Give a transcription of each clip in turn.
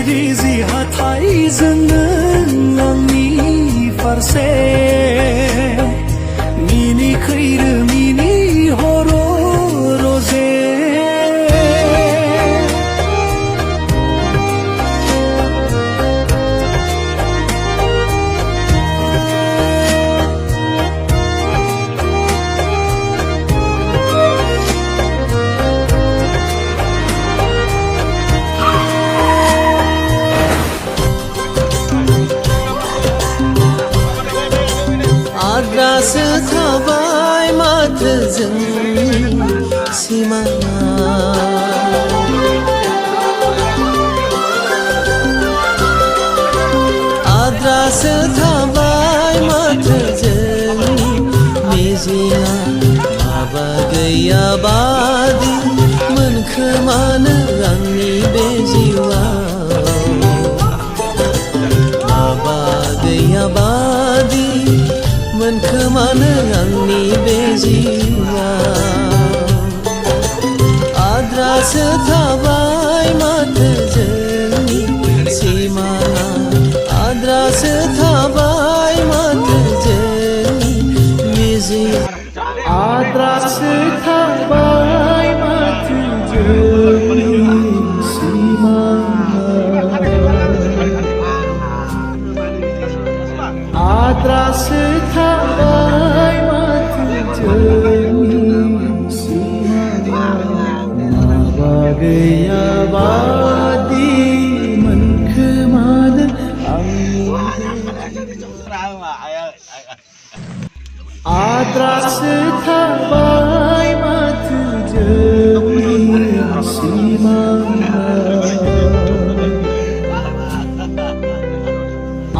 रिजि हाथाइजोंनो आंनि फारसे मिनि खैरो मिनि हर' रजे आद्रासो थाबाय माथो जोंनि सिमाङा आद्रासो थाबाय माथो जोंनि मिजिङा माबा गैयाबादि मोनखोमानो आंनि बे जिउआव माबा गैयाबादि मोनखोमानो आंनि बे जिउआव आद्रासो थाबाय माथो जोंनि सिमाङा आद्रासो थाबाय माथो जोंनि मिजिं आद्रासो थाबाय माथो जोंनि सिमाङा आद्रासो थाबाय माथो जोंनि सिमाङा माबा गैयाबादि मोनखोमानो आद्रासो थाबाय माथो जोंनि सिमाङा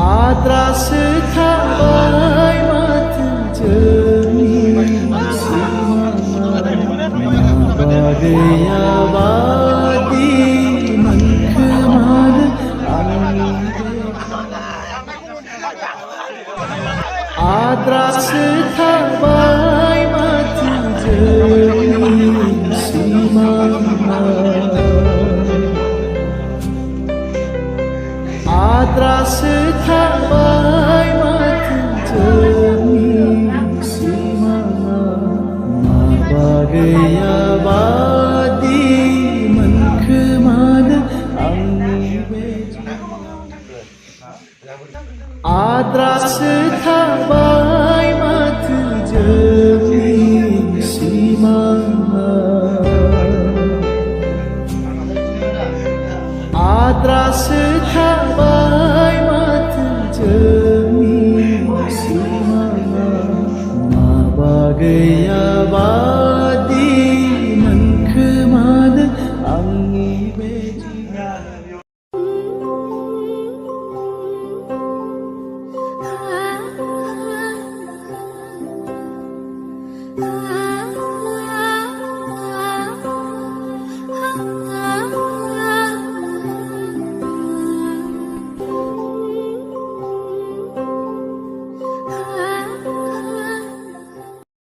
आद्रासो थाबाय माथो जोंनि सिमाङा माबा गैयाबादि मोनखोमानो आद्रासो थाबाय माथो जोंनि सिमाङा आद्रासो थाबाय माथो जोंनि सिमाङा माबा गैयाबादि मोनखोमानो आंनि बे आद्रासो थाबाय माथो जोंनि सिमाङा आद्रासो